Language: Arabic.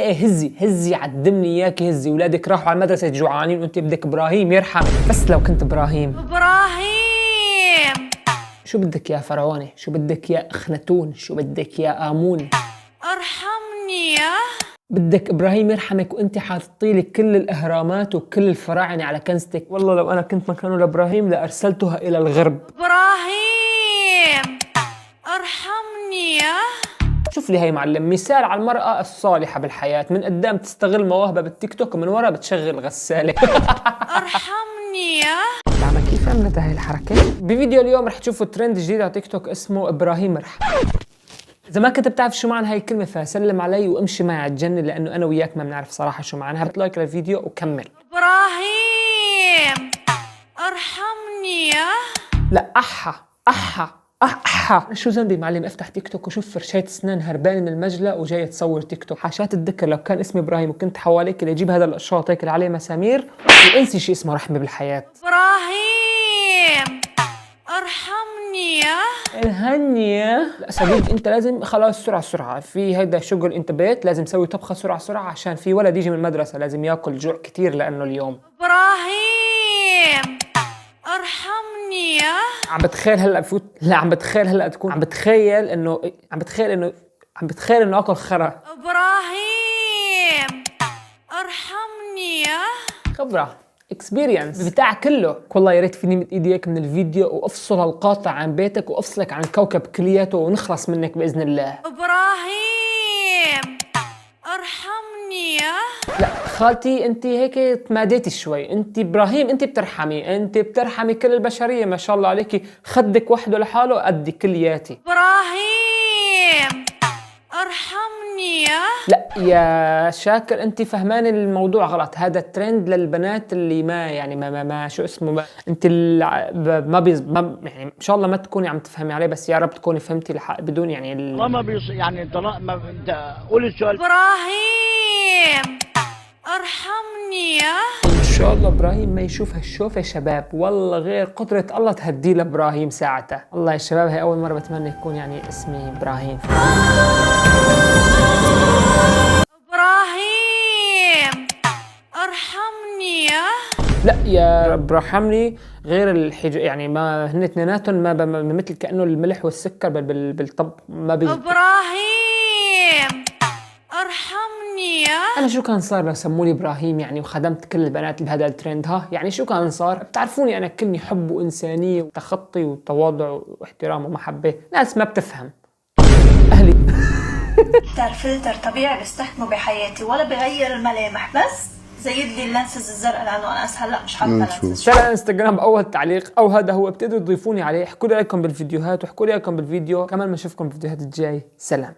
ايه هزي هزي عدمني اياكي هزي. ولادك راحوا على المدرسه جوعانين وانت بدك ابراهيم يرحم. بس لو كنت ابراهيم شو بدك يا فرعوني؟ شو بدك يا اخناتون؟ شو بدك يا امون؟ ارحمني يا بدك ابراهيم يرحمك وانت حاطيلك كل الاهرامات وكل الفراعنه على كنزتك. والله لو انا كنت مكانه لابراهيم لارسلتها الى الغرب. ابراهيم ارحمني يا. شوف لي هي معلم مثال على المرأة الصالحة بالحياة، من قدام تستغل مواهبها بالتيك توك ومن ورا بتشغل غسالة. ارحمني يا. عم كيف عملت هاي الحركة؟ بفيديو اليوم رح تشوفوا ترند جديد على تيك توك اسمه ابراهيم ارحم. إذا ما كنت بتعرف شو معنى هاي الكلمة فسلم علي وامشي معي على الجنة، لأنه أنا وياك ما بنعرف صراحة شو معناها. هات لايك للفيديو وكمل. ابراهيم ارحمني يا. لا أحا شو ذنبي معلم؟ افتح تيك توك وشوف فرشاة اسنان هربانة من المجلة وجاية تصور تيك توك. حاشات الذكر لو كان اسمي ابراهيم وكنت حواليك اللي يجيب هذا الاشواط هيك اللي عليه مسامير وانسي شيء اسمه رحمة بالحياة. ابراهيم ارحمني يا. الهنية. لا صديق انت لازم خلاص سرعة في هيدا شغل، انت بيت لازم تسوي طبخة سرعة عشان في ولد يجي من المدرسة لازم ياكل جوع كتير لانه اليوم. ابراهيم ارحمني يا. عم بتخيل هلا بفوت، لا عم بتخيل تكون عم بتخيل انه اكل خرا. ابراهيم ارحمني يا. خبرة اكسبيرينس بتاع كله. والله يا ريت فيني مد ايدي هيك من الفيديو وافصل القاطع عن بيتك وافصلك عن الكوكب كلياته ونخلص منك باذن الله. ابراهيم ارحمني يا. لا خالتي انت هيك تماديتي شوي. انت ابراهيم انت بترحمي كل البشريه ما شاء الله عليكي. خدك وحده لحاله قدي كلياتي. ابراهيم ارحمني يا. لا يا شاكر انت فهمان الموضوع غلط. هذا الترند للبنات اللي ما شو اسمه انت يعني ان شاء الله ما تكوني عم تفهمي عليه، بس يا رب تكوني فهمتي بدون يعني ما يعني طلاق ما انت قول السؤال. ابراهيم ارحمني يا. ان شاء الله ابراهيم ما يشوف هالشوف يا شباب، والله غير قدرة الله تهدي لابراهيم ساعتها. والله يا شباب هي اول مرة بتمنى يكون يعني اسمي ابراهيم. ابراهيم ارحمني يا. لا يا رب ارحمني غير يعني ما هن اثنيناتهم ما مثل كانه الملح والسكر بالطب ما ابراهيم ارحمني يا. انا شو كان صار لو سموني ابراهيم يعني وخدمت كل البنات بهذا الترند؟ ها يعني شو كان صار؟ بتعرفوني انا كلني حب وانسانيه وتخطي وتواضع واحترام ومحبه. ناس ما بتفهم اهلي. فلتر طبيعي بستخدمه بحياتي ولا بغير الملامح، بس زيد لي اللانسز الزرقاء لانه انا هلا مش حاطه لانسز. شارع الانستغرام باول تعليق او هذا هو. بتقدروا تضيفوني عليه، احكوا لي رايكم بالفيديوهات واحكوا لي رايكم بالفيديو كمان. بنشوفكم بالفيديوهات الجاي. سلام.